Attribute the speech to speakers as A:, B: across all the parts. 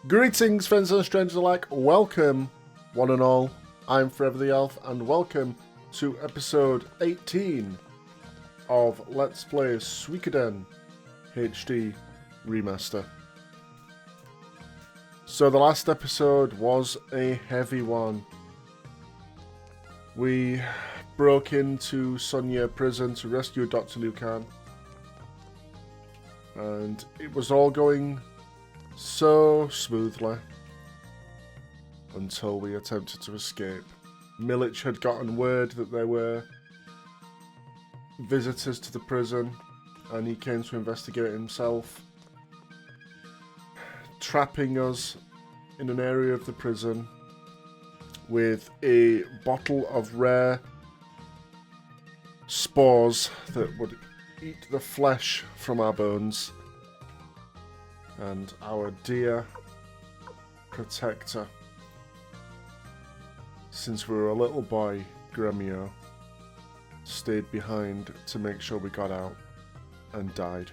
A: Greetings, friends and strangers alike. Welcome, one and all. I'm Forever the Elf, and welcome to episode 18 of Let's Play Suikoden HD Remaster. So the last episode was a heavy one. We broke into Sonya prison to rescue Dr. Lucan, and it was all going so smoothly until we attempted to escape. Milich had gotten word that there were visitors to the prison, and he came to investigate himself, trapping us in an area of the prison with a bottle of rare spores that would eat the flesh from our bones. And our dear protector, since we were a little boy, Gremio, stayed behind to make sure we got out and died.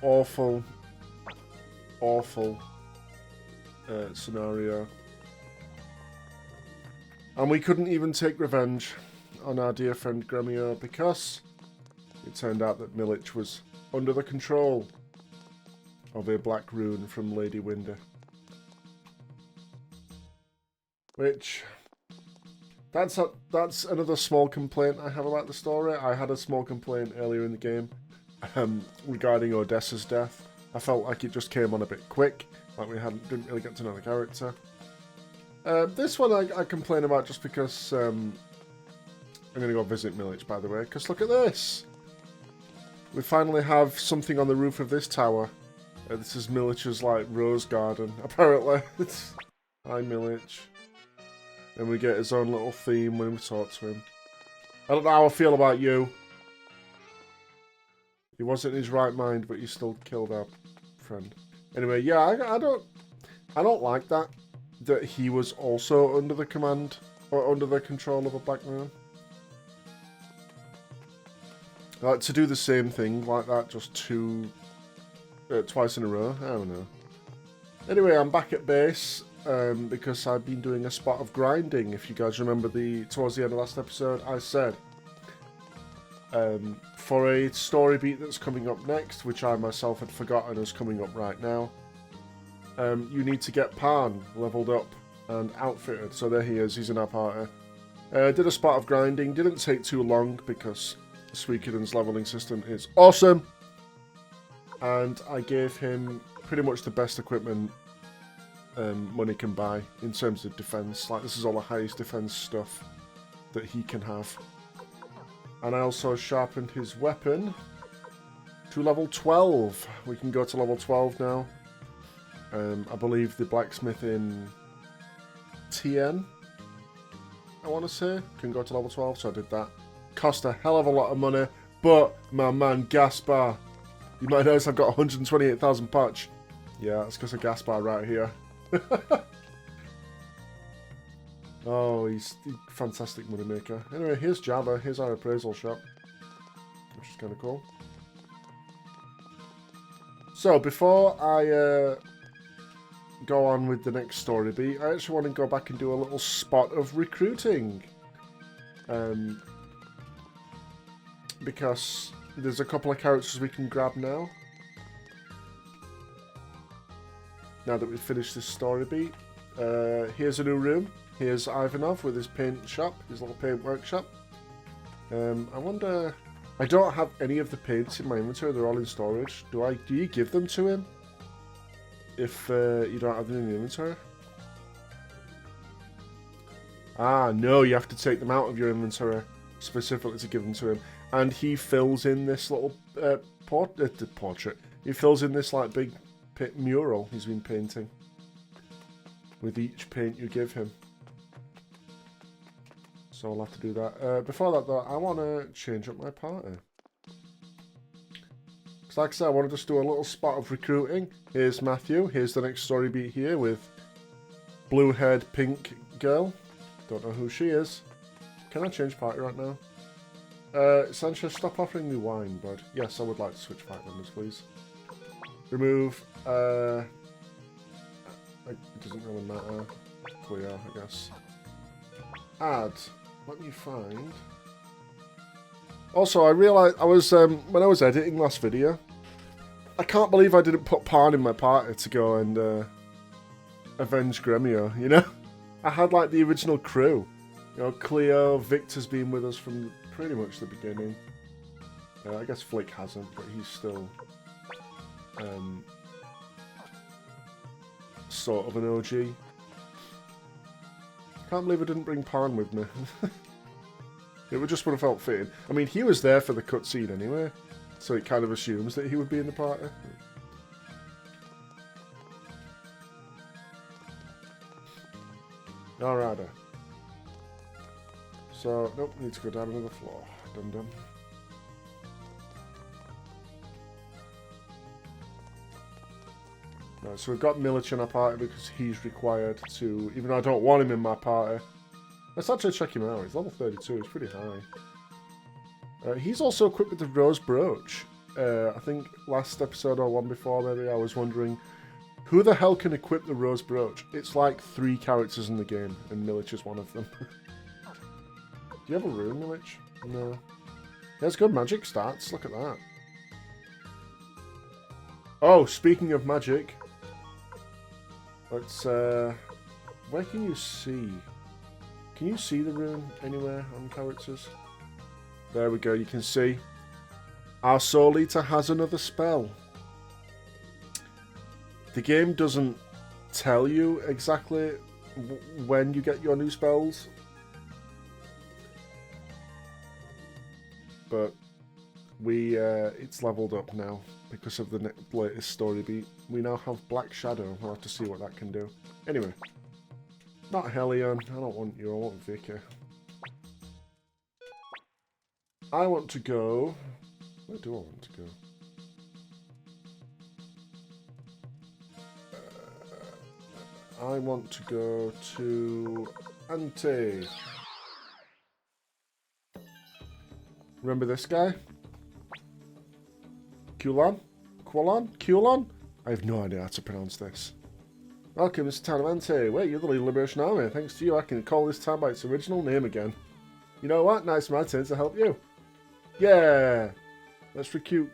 A: Awful, awful scenario. And we couldn't even take revenge on our dear friend Gremio because it turned out that Milich was under the control of a black rune from Lady Winder. Which, that's another small complaint I have about the story. I had a small complaint earlier in the game regarding Odessa's death. I felt like it just came on a bit quick, like we didn't really get to know the character. This one I complain about just because I'm going to go visit Milich, by the way, because look at this! We finally have something on the roof of this tower. This is Milich's, like, rose garden, apparently. Hi, Milich. And we get his own little theme when we talk to him. I don't know how I feel about you. He wasn't in his right mind, but you still killed our friend. Anyway, yeah, I don't like that he was also under the command, or under the control of a black man. Like, to do the same thing like that, just twice in a row, I don't know. Anyway, I'm back at base, because I've been doing a spot of grinding. If you guys remember towards the end of last episode, I said, for a story beat that's coming up next, which I myself had forgotten is coming up right now, you need to get Pan leveled up and outfitted. So there he is, he's in our party. Did a spot of grinding, didn't take too long because Suikoden's leveling system is awesome, and I gave him pretty much the best equipment money can buy in terms of defense. Like, this is all the highest defense stuff that he can have. And I also sharpened his weapon to level 12. We can go to level 12 now. I believe the blacksmith in TN, I want to say, can go to level 12, so I did that. Cost a hell of a lot of money, but my man Gaspar, you might notice I've got 128,000 patch. Yeah, that's because of Gaspar right here. Oh, he's a fantastic moneymaker. Anyway, here's Java, here's our appraisal shop, which is kind of cool. So, before I go on with the next story beat, I actually want to go back and do a little spot of recruiting. Because there's a couple of characters we can grab now. Now that we've finished this story beat. Here's a new room. Here's Ivanov with his paint shop, his little paint workshop. I wonder... I don't have any of the paints in my inventory, they're all in storage. Do you give them to him? If you don't have them in the inventory? Ah, no, you have to take them out of your inventory specifically to give them to him. And he fills in this little portrait. He fills in this like big mural he's been painting with each paint you give him. So I'll have to do that. Before that though, I want to change up my party. Because like I said, I want to just do a little spot of recruiting. Here's Matthew. Here's the next story beat here with blue-haired pink girl. Don't know who she is. Can I change party right now? Sanchez, stop offering me wine, bud. Yes, I would like to switch fight members, please. Remove. It doesn't really matter. Clear, I guess. Add. Let me find. Also, I realised I was when I was editing last video, I can't believe I didn't put Parn in my party to go and avenge Gremio. You know, I had like the original crew. You know, Cleo, Victor's been with us from pretty much the beginning. I guess Flick hasn't, but he's still sort of an OG. Can't believe I didn't bring Parn with me. It would just would have felt fitting. I mean, he was there for the cutscene anyway, so it kind of assumes that he would be in the party. Alrighty. So, nope, need to go down another floor. Dum dum. Right, so we've got Milic in our party because he's required to, even though I don't want him in my party. Let's actually check him out. He's level 32, he's pretty high. He's also equipped with the Rose Brooch. I think last episode or one before maybe, I was wondering, who the hell can equip the Rose Brooch? It's like 3 characters in the game, and Milic is one of them. Do you have a rune, Milic? No. He has good magic stats, look at that. Oh, speaking of magic, let's, where can you see? Can you see the rune anywhere on characters? There we go, you can see. Our Soul Eater has another spell. The game doesn't tell you exactly when you get your new spells. But it's leveled up now because of the latest story beat. We now have Black Shadow. We'll have to see what that can do. Anyway. Not Helion. I don't want you. I want Vicky. I want to go... Where do I want to go? I want to go to... Ante. Remember this guy? Kulon? Qualon? Kulon? I have no idea how to pronounce this. Welcome to the town of Ante. Wait, you're the Liberation Army. Thanks to you, I can call this town by its original name again. You know what? Nice my turn to help you. Yeah! Let's recruit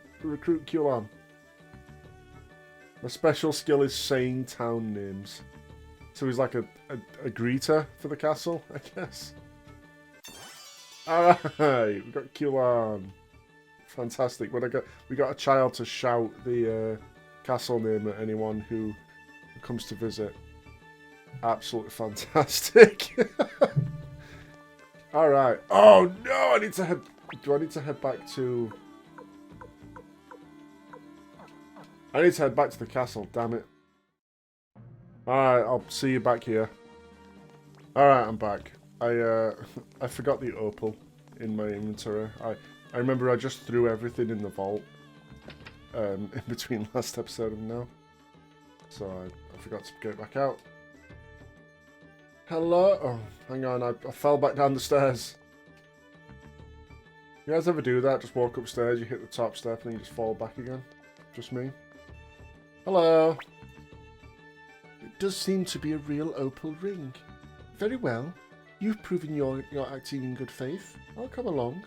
A: Kulon. My special skill is saying town names. So he's like a greeter for the castle, I guess. Alright, we got Kulon. Fantastic. We got a child to shout the castle name at anyone who comes to visit. Absolutely fantastic. Alright. Oh no, I need to head... Do I need to head back to... I need to head back to the castle, damn it. Alright, I'll see you back here. Alright, I'm back. I forgot the opal in my inventory. I remember I just threw everything in the vault in between last episode and now. So I forgot to get it back out. Hello? Oh, hang on, I fell back down the stairs. You guys ever do that? Just walk upstairs, you hit the top step and then you just fall back again? Just me? Hello? It does seem to be a real opal ring. Very well. You've proven you're acting in good faith. I'll come along.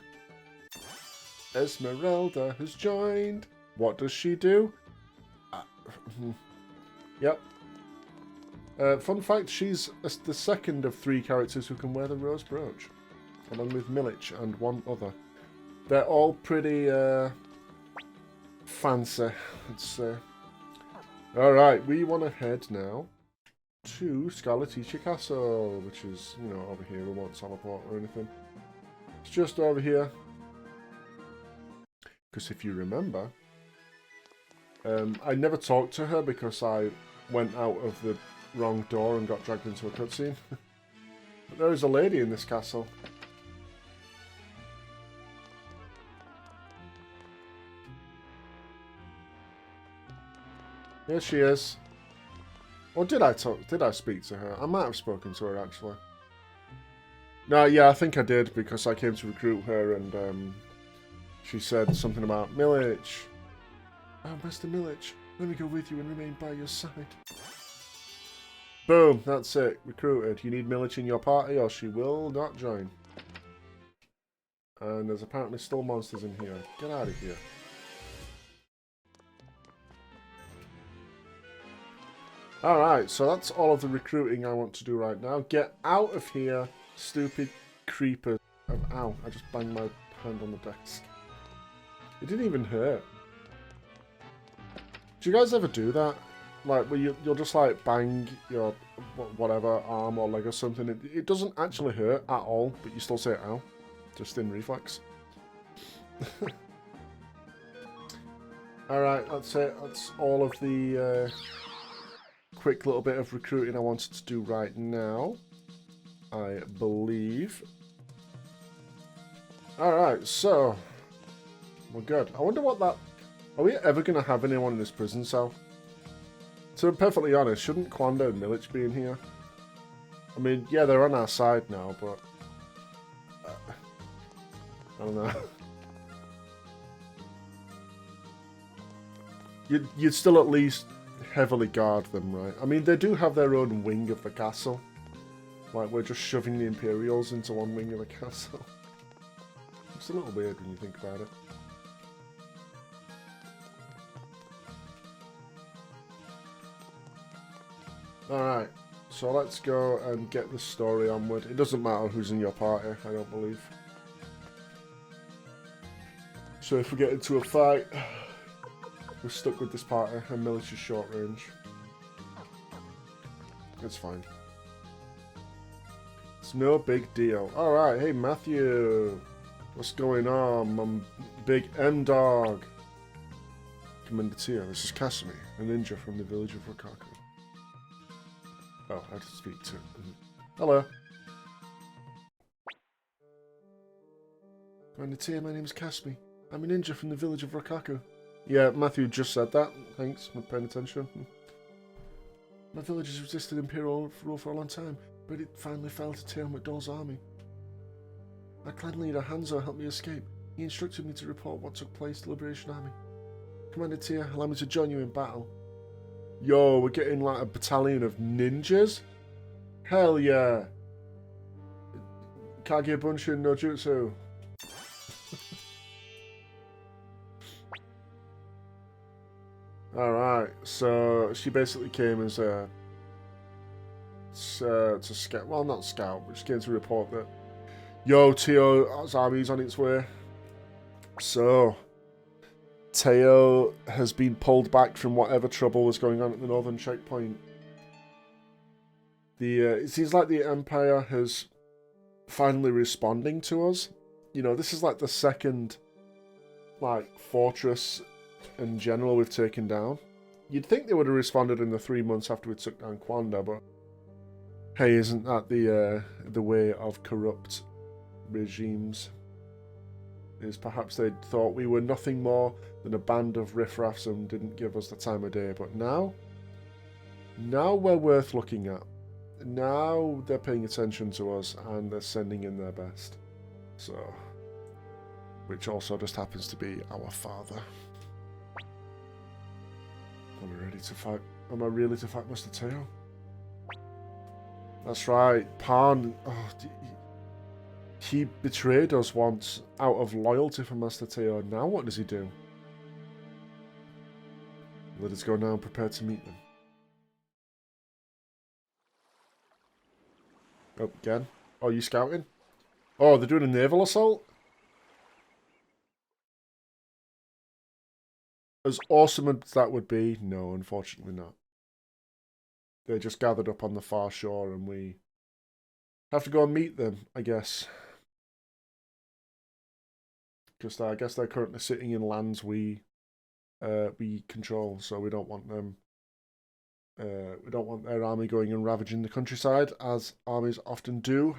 A: Esmeralda has joined. What does she do? Yep. Fun fact, she's the second of 3 characters who can wear the Rose Brooch. Along with Milic and one other. They're all pretty fancy, let's say. Alright, we want to head now to Scarleticia Castle, which is, you know, over here. We won't teleport or anything. It's just over here. Because if you remember, I never talked to her because I went out of the wrong door and got dragged into a cutscene. But there is a lady in this castle. Here she is. Or did I speak to her? I might have spoken to her, actually. No, yeah, I think I did, because I came to recruit her, and she said something about Milich. Oh, Master Milich, let me go with you and remain by your side. Boom, that's it. Recruited. You need Milich in your party or she will not join. And there's apparently still monsters in here. Get out of here. Alright, so that's all of the recruiting I want to do right now. Get out of here, stupid creepers. Ow, I just banged my hand on the desk. It didn't even hurt. Do you guys ever do that? Like, where you'll just, like, bang your, whatever, arm or leg or something. It doesn't actually hurt at all, but you still say ow. Just in reflex. Alright, that's it. That's all of the quick little bit of recruiting I wanted to do right now. I believe. Alright, so we're good. I wonder what that... Are we ever going to have anyone in this prison cell? To be perfectly honest, shouldn't Kwanda and Milich be in here? I mean, yeah, they're on our side now, but... I don't know. You'd still at least heavily guard them, right? I mean, they do have their own wing of the castle. Like, we're just shoving the Imperials into one wing of the castle. It's a little weird when you think about it. Alright, so let's go and get the story onward. It doesn't matter who's in your party, I don't believe. So if we get into a fight, we're stuck with this party and Milich is short range. It's fine. It's no big deal. Alright, hey Matthew! What's going on, my big M-Dog? Commander Teo, this is Casimir, a ninja from the village of Rakaku. Oh, I have to speak to him. Hello. Commander Teo, my name is Casimir. I'm a ninja from the village of Rakaku. Yeah, Matthew just said that. Thanks for paying attention. My village has resisted Imperial rule for a long time, but it finally fell to Teo McDohl's army. Our clan leader Hanzo helped me escape. He instructed me to report what took place to the Liberation Army. Commander Teo, allow me to join you in battle. Yo, we're getting like a battalion of ninjas? Hell yeah! Kage Bunshin no Jutsu. Alright, so she basically came as a... to scout, well not scout, but she came to report that yo, Teo's army's on its way. So, Teo has been pulled back from whatever trouble was going on at the northern checkpoint. It seems like the Empire has finally responding to us. You know, this is like the second, like, fortress in general we've taken down. You'd think they would have responded in the 3 months after we took down Kwanda, but hey, isn't that the way of corrupt regimes? Is perhaps they thought we were nothing more than a band of riffraffs and didn't give us the time of day, but now we're worth looking at. Now they're paying attention to us and they're sending in their best. So, which also just happens to be our father. Am I ready to fight? Am I really to fight Master Teo? That's right, Pan. Oh, he betrayed us once out of loyalty for Master Teo. Now what does he do? Let us go now and prepare to meet them. Oh, again? Oh, you scouting? Oh, they're doing a naval assault? As awesome as that would be, no, unfortunately not. They just gathered up on the far shore and we have to go and meet them, I guess. Because I guess they're currently sitting in lands we control, so we don't want them. We don't want their army going and ravaging the countryside, as armies often do.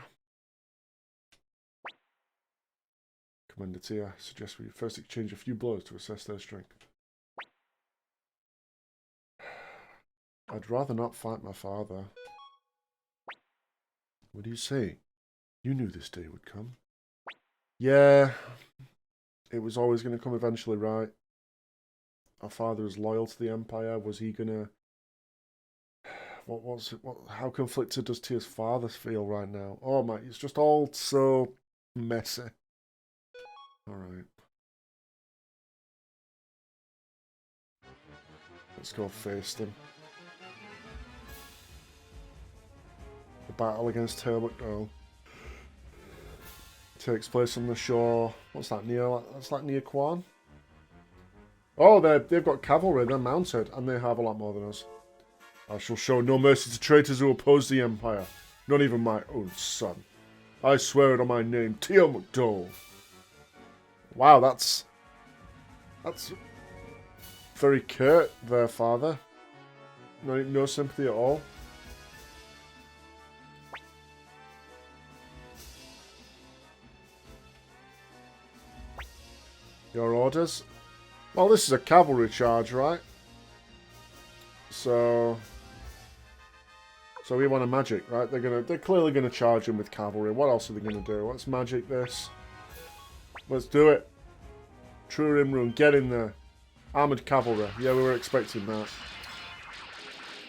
A: Commander Tia suggests we first exchange a few blows to assess their strength. I'd rather not fight my father. What do you say? You knew this day would come. Yeah, it was always going to come eventually, right? Our father is loyal to the Empire. Was he gonna? How conflicted does Teo's father feel right now? Oh my, it's just all so messy. All right, let's go face them. The battle against Teo McDohl takes place on the shore. What's that near? That's like near Quan. Oh, they've got cavalry. They're mounted, and they have a lot more than us. I shall show no mercy to traitors who oppose the Empire. Not even my own son. I swear it on my name, Teo McDohl. Wow, that's very curt there, father. No sympathy at all. Your orders? Well, this is a cavalry charge, right? So we want a magic, right? They're clearly gonna charge him with cavalry. What else are they gonna do? Let's magic this. Let's do it. True Rimrune, get in there. Armored cavalry. Yeah, we were expecting that.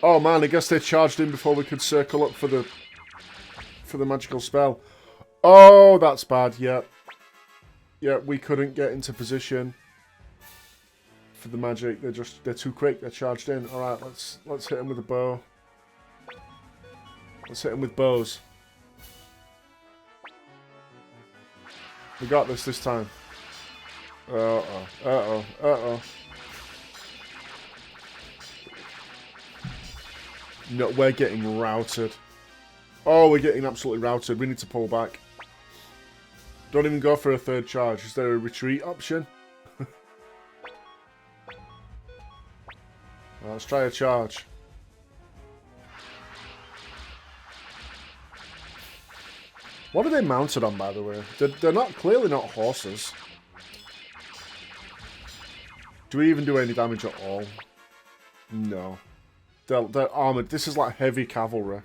A: Oh man, I guess they charged in before we could circle up for the magical spell. Oh, that's bad. Yeah. Yeah, we couldn't get into position for the magic. They're too quick. They're charged in. All right, let's hit them with a bow. Let's hit them with bows. We got this time. Uh-oh. Uh-oh. Uh-oh. No, we're getting routed. Oh, we're getting absolutely routed. We need to pull back. Don't even go for a third charge. Is there a retreat option? Let's try a charge. What are they mounted on, by the way? They're clearly not horses. Do we even do any damage at all? No. They're armored. This is like heavy cavalry.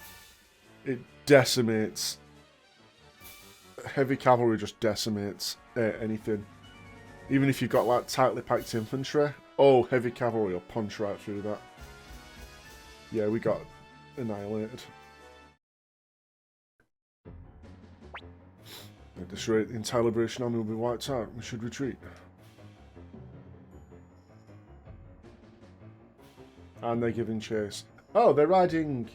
A: It decimates. Heavy cavalry just decimates anything. Even if you've got like tightly packed infantry. Oh, heavy cavalry will punch right through that. Yeah, we got annihilated. At this rate, the entire Liberation Army will be wiped out. We should retreat. And they're giving chase. Oh, they're riding...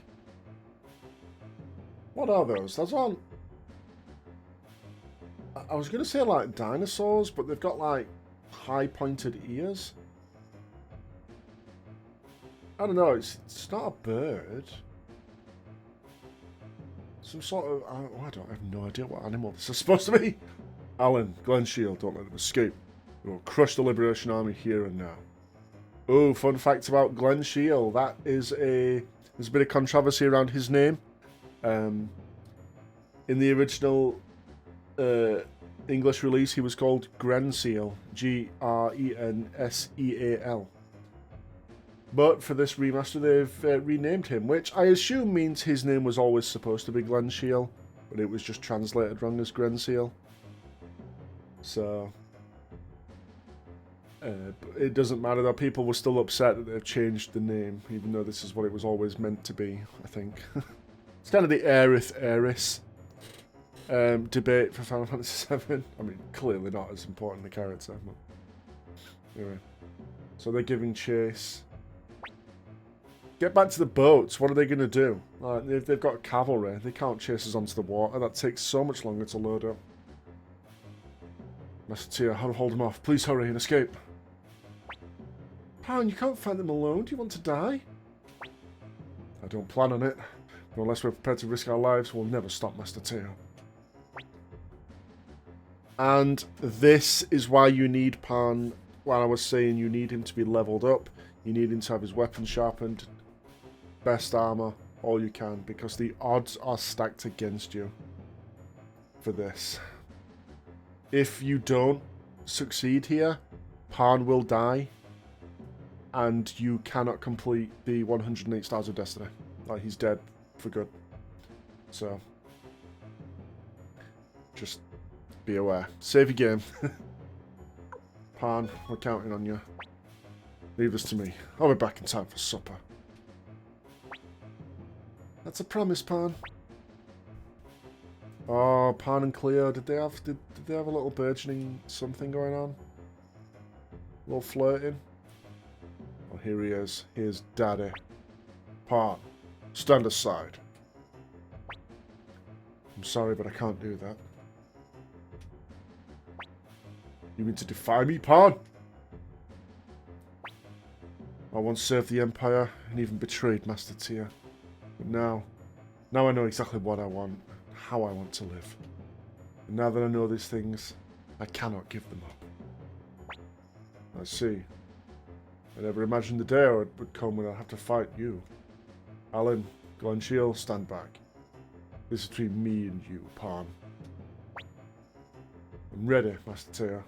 A: What are those? Those aren't... I was going to say like dinosaurs, but they've got like high-pointed ears. I don't know, it's not a bird. Some sort of... I have no idea what animal this is supposed to be. Alan, Glen Shield, don't let them escape. We will crush the Liberation Army here and now. Oh, fun fact about Glen Shield. That is there's a bit of controversy around his name. In the original English release, he was called Grenseal. Grenseal. But for this remaster, they've renamed him, which I assume means his name was always supposed to be Glen Shield, but it was just translated wrong as Grenseal. So... it doesn't matter though, people were still upset that they've changed the name, even though this is what it was always meant to be, I think. It's kind of the Aerith-Eris debate for Final Fantasy VII. I mean, clearly not as important a character, but... Anyway. So they're giving chase. Get back to the boats, what are they going to do? Like, they've got cavalry, they can't chase us onto the water, that takes so much longer to load up. Master Teo, how to hold them off? Please hurry and escape. Pan, you can't fight them alone. Do you want to die? I don't plan on it. But unless we're prepared to risk our lives, we'll never stop Master Teo. And this is why you need Pan. While I was saying you need him to be leveled up, you need him to have his weapons sharpened, best armor, all you can, because the odds are stacked against you for this. If you don't succeed here, Pan will die, and you cannot complete the 108 Stars of Destiny. Like, he's dead for good. So, just be aware. Save your game. Pan, we're counting on you. Leave this to me. I'll be back in time for supper. That's a promise, Pan. Oh, Pan and Cleo, did they have a little burgeoning something going on? A little flirting? Oh, here he is. Here's Daddy. Pan, stand aside. I'm sorry, but I can't do that. You mean to defy me, Pan? I once served the Empire and even betrayed Master Teo. But now I know exactly what I want, how I want to live. And now that I know these things, I cannot give them up. I see. I never imagined the day would come when I'd have to fight you. Alan, Glenchiel, stand back. This is between me and you, Pan. I'm ready, Master Teo.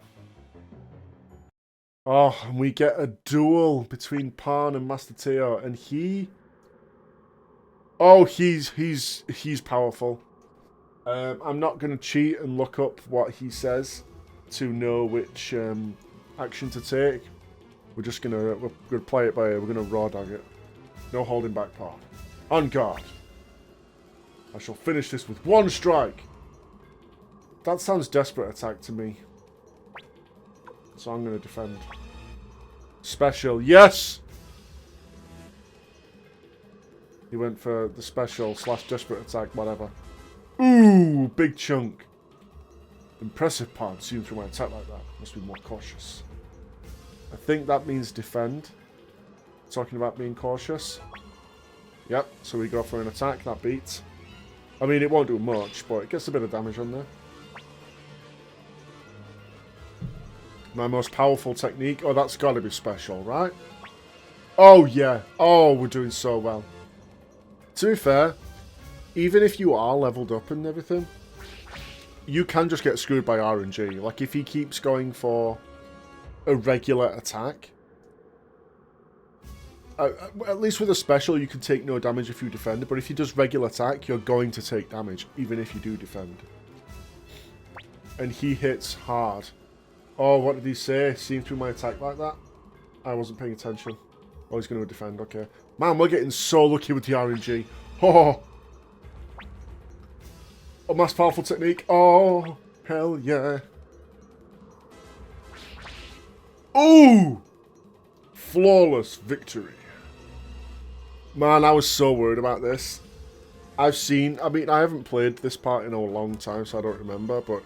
A: Oh, and we get a duel between Pan and Master Teo, and he... Oh, he's powerful. I'm not going to cheat and look up what he says to know which action to take. We're gonna play it by ear. We're gonna raw dog it. No holding back, Pan. On guard. I shall finish this with one strike. That sounds desperate attack to me. So I'm going to defend. Special. Yes! He went for the special / desperate attack, whatever. Ooh, big chunk. Impressive, Pan. Seeing through my attack like that. Must be more cautious. I think that means defend. Talking about being cautious. Yep, so we go for an attack. That beats. I mean, it won't do much, but it gets a bit of damage on there. My most powerful technique. Oh, that's got to be special, right? Oh, yeah. Oh, we're doing so well. To be fair, even if you are leveled up and everything, you can just get screwed by RNG. Like, if he keeps going for a regular attack, at least with a special, you can take no damage if you defend. But if he does regular attack, you're going to take damage, even if you do defend. And he hits hard. Oh, what did he say? Seeing through my attack like that? I wasn't paying attention. Oh, he's going to defend. Okay. Man, we're getting so lucky with the RNG. Oh. Oh, most powerful technique. Oh, hell yeah. Ooh! Flawless victory. Man, I was so worried about this. I mean, I haven't played this part in a long time, so I don't remember, but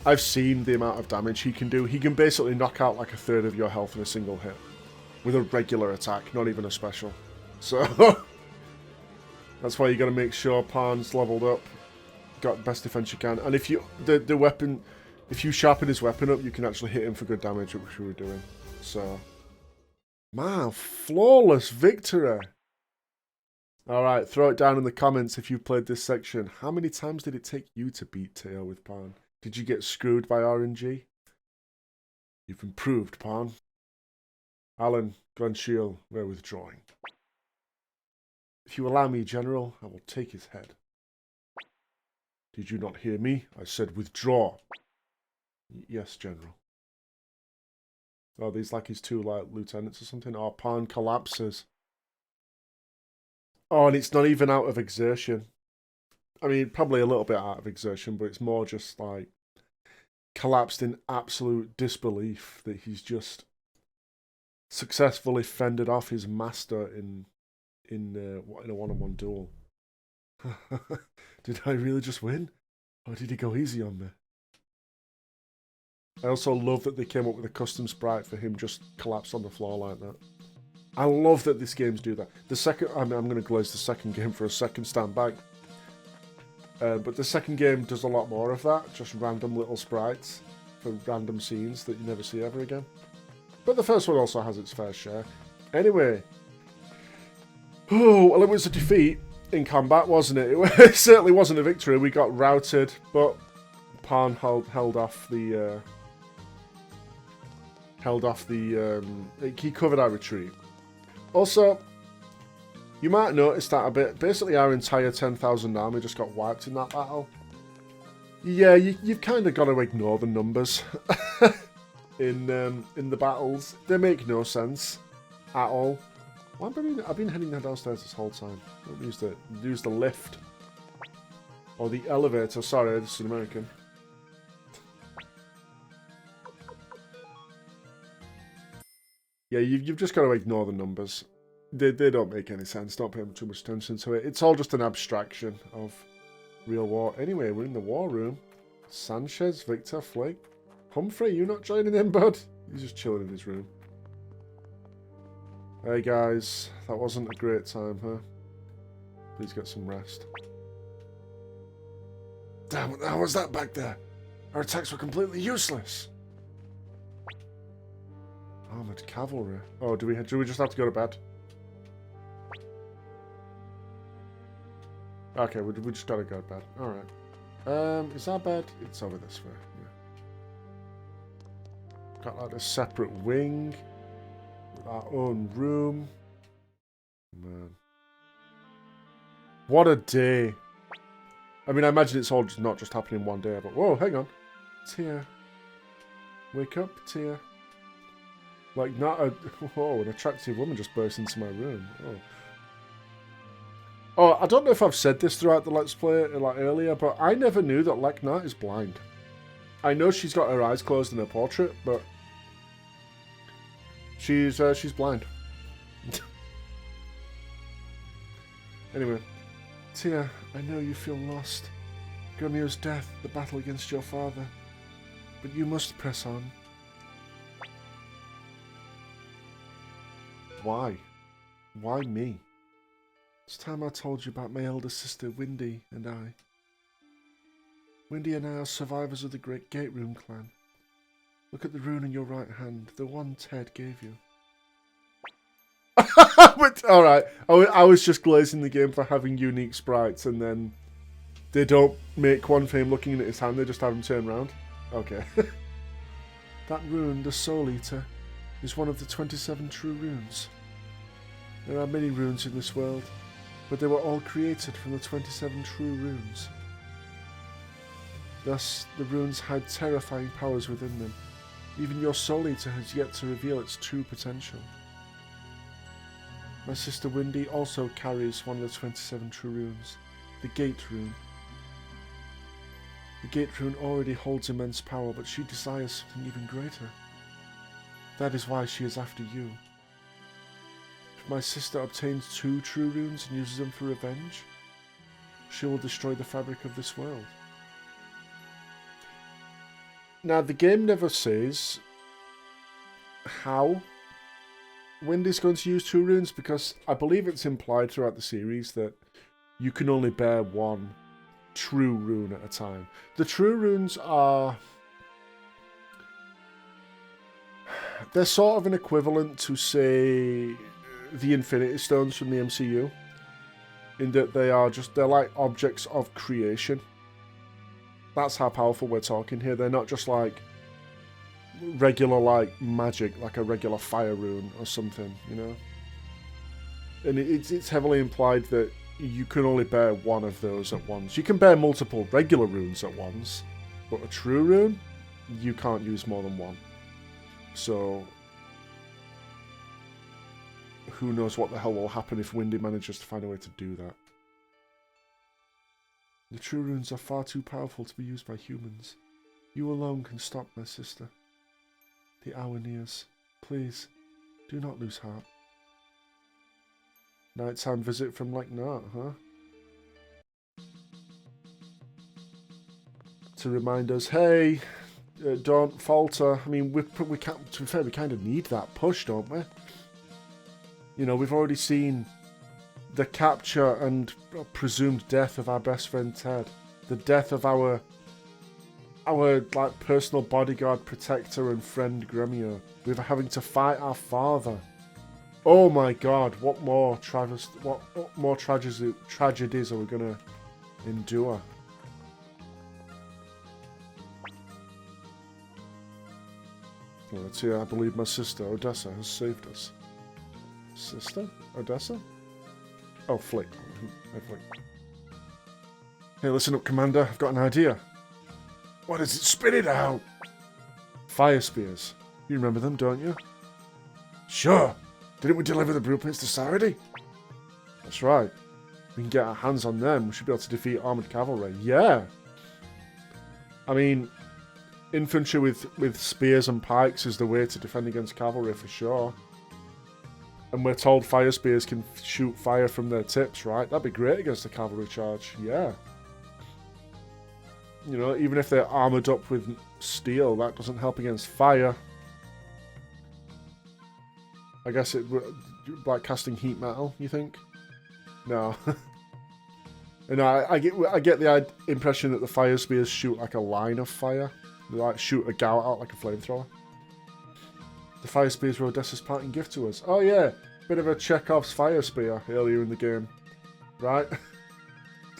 A: I've seen the amount of damage he can do. He can basically knock out like a third of your health in a single hit. With a regular attack, not even a special. So, that's why you got to make sure Pan's leveled up. Got the best defense you can. And if you, the weapon, if you sharpen his weapon up, you can actually hit him for good damage, which we were doing. So, man, flawless victory. Alright, throw it down in the comments if you played this section. How many times did it take you to beat Teo with Pan? Did you get screwed by RNG? You've improved, Pan. Alan, Glenchiel, we're withdrawing. If you allow me, General, I will take his head. Did you not hear me? I said withdraw. Yes, General. Oh, these like his two like lieutenants or something. Oh, Pan collapses. Oh, and it's not even out of exertion. I mean, probably a little bit out of exertion, but it's more just like collapsed in absolute disbelief that he's just successfully fended off his master in a one-on-one duel. Did I really just win? Or did he go easy on me? I also love that they came up with a custom sprite for him just collapsed on the floor like that. I love that these games do that. The second, I'm going to glaze the second game for a second, stand back. But the second game does a lot more of that, just random little sprites for random scenes that you never see ever again. But the first one also has its fair share. Anyway. Oh, well, it was a defeat in combat, wasn't it? It certainly wasn't a victory. We got routed, but Pan held off the... he covered our retreat. Also, you might notice that a bit. Basically, our entire 10,000 army just got wiped in that battle. Yeah, you've kind of got to ignore the numbers in the battles. They make no sense at all. Why I've been heading downstairs this whole time. Don't use the lift or the elevator. Sorry, this is American. Yeah, you've just got to ignore the numbers. They don't make any sense. Don't pay too much attention to it. It's all just an abstraction of real war. Anyway, we're in the war room. Sanchez, Victor, Flake. Humphrey, you not joining in, bud? He's just chilling in his room. Hey, guys. That wasn't a great time, huh? Please get some rest. Damn, what the hell was that back there? Our attacks were completely useless. Armored cavalry. Oh, do we just have to go to bed? Okay, we just gotta go to bed. Alright. Is our bed? It's over this way. Yeah. Got like a separate wing. With our own room. Man. What a day. I mean, I imagine it's all just not just happening one day, but whoa, hang on. Tia. Wake up, Tia. Like, not a... Whoa, an attractive woman just burst into my room. Oh, I don't know if I've said this throughout the Let's Play, like, earlier, but I never knew that Lekna is blind. I know she's got her eyes closed in her portrait, but... She's blind. Anyway. Tia, I know you feel lost. Gremio's death, the battle against your father. But you must press on. Why? Why me? It's time I told you about my elder sister, Windy, and I. Windy and I are survivors of the Great Gate Room clan. Look at the rune in your right hand, the one Ted gave you. Alright, I was just glazing the game for having unique sprites, and then they don't make one for him looking at his hand, they just have him turn around. Okay. That rune, the Soul Eater, is one of the 27 true runes. There are many runes in this world, but they were all created from the 27 true runes. Thus, the runes hide terrifying powers within them. Even your Soul Eater has yet to reveal its true potential. My sister Windy also carries one of the 27 true runes, the Gate Rune. The Gate Rune already holds immense power, but she desires something even greater. That is why she is after you. If my sister obtains 2 true runes and uses them for revenge, she will destroy the fabric of this world. Now, the game never says how Windy's going to use 2 runes, because I believe it's implied throughout the series that you can only bear 1 true rune at a time. The true runes are... They're sort of an equivalent to, say, the Infinity Stones from the MCU, in that they're like objects of creation. That's how powerful we're talking here. They're not just like regular like magic, like a regular fire rune or something, you know. And it's heavily implied that you can only bear 1 of those at once. You can bear multiple regular runes at once, but a true rune, you can't use more than 1. So, who knows what the hell will happen if Windy manages to find a way to do that. The true runes are far too powerful to be used by humans. You alone can stop my sister. The hour nears. Please, do not lose heart. Nighttime visit from Lekna, huh? To remind us, hey, don't falter. I mean, we can't, to be fair, we kind of need that push, don't we? You know, we've already seen the capture and presumed death of our best friend Ted. The death of our like personal bodyguard, protector, and friend Gremio. We were having to fight our father. Oh my God! What more tragedies are we gonna endure? Well, let's see. I believe my sister Odessa has saved us. Sister Odessa? Oh, Flick. Hey, Flick. Hey, listen up, Commander. I've got an idea. What is it? Spit it out! Fire spears. You remember them, don't you? Sure. Didn't we deliver the blueprints to Saradi? That's right. We can get our hands on them. We should be able to defeat armoured cavalry. Yeah. I mean, infantry with spears and pikes is the way to defend against cavalry for sure. And we're told fire spears can shoot fire from their tips, right? That'd be great against a cavalry charge. Yeah. You know, even if they're armoured up with steel, that doesn't help against fire. I guess it like casting heat metal, you think? No. And I get the impression that the fire spears shoot like a line of fire. They like shoot a gout out like a flamethrower. The fire spears were Odessa's parting gift to us. Oh yeah, bit of a Chekhov's fire spear earlier in the game, right?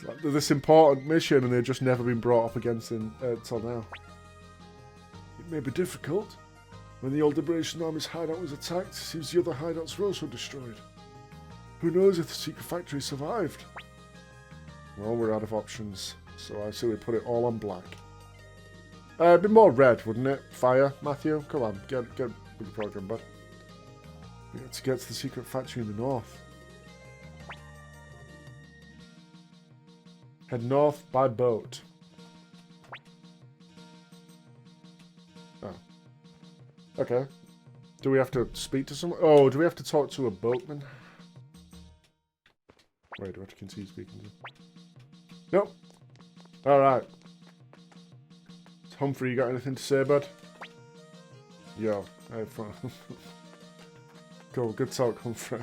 A: Like this important mission, and they've just never been brought up against until now. It may be difficult. When the old Liberation Army's hideout was attacked, it seems the other hideouts were also destroyed. Who knows if the secret factory survived? Well, we're out of options, so I say we put it all on black. It'd be more red, wouldn't it? Fire, Matthew? Come on, get with the program, bud. We have to get to the secret factory in the north. Head north by boat. Oh. Okay. Do we have to speak to someone? Oh, do we have to talk to a boatman? Wait, do I have to continue speaking to? Nope. Alright. Humphrey, you got anything to say, bud? Yo, have fun. Cool, good talk, Humphrey.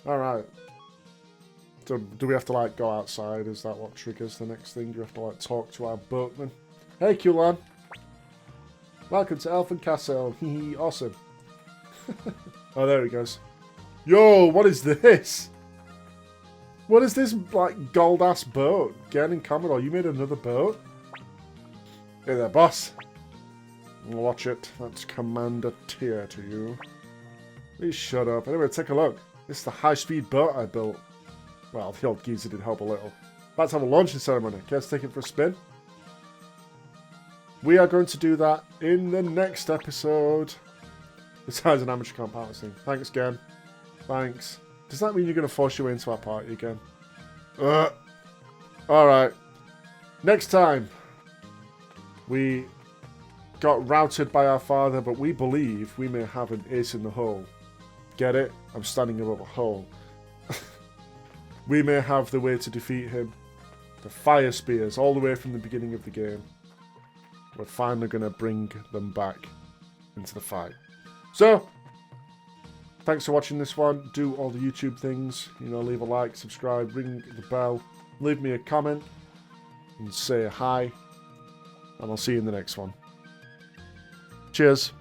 A: Alright. So, do we have to, like, go outside? Is that what triggers the next thing? Do we have to, like, talk to our boatman? Hey, Kulan! Welcome to Elfin Castle. Hee awesome. Oh, there he goes. Yo, what is this? What is this, like, gold-ass boat? Getting Commodore, you made another boat? Hey there, boss. Watch it. That's Commander Tier to you. Please shut up. Anyway, take a look. This is the high-speed boat I built. Well, the old geezer did help a little. About to have a launching ceremony. Care to take it for a spin? We are going to do that in the next episode. Besides an amateur camp harvesting. Thanks, Gen. Thanks. Does that mean you're going to force your way into our party again? Alright. Next time. We got routed by our father, but we believe we may have an ace in the hole. Get it? I'm standing above a hole. We may have the way to defeat him. The fire spears, all the way from the beginning of the game. We're finally going to bring them back into the fight. So, thanks for watching this one. Do all the YouTube things. You know, leave a like, subscribe, ring the bell, leave me a comment, and say hi. And I'll see you in the next one. Cheers.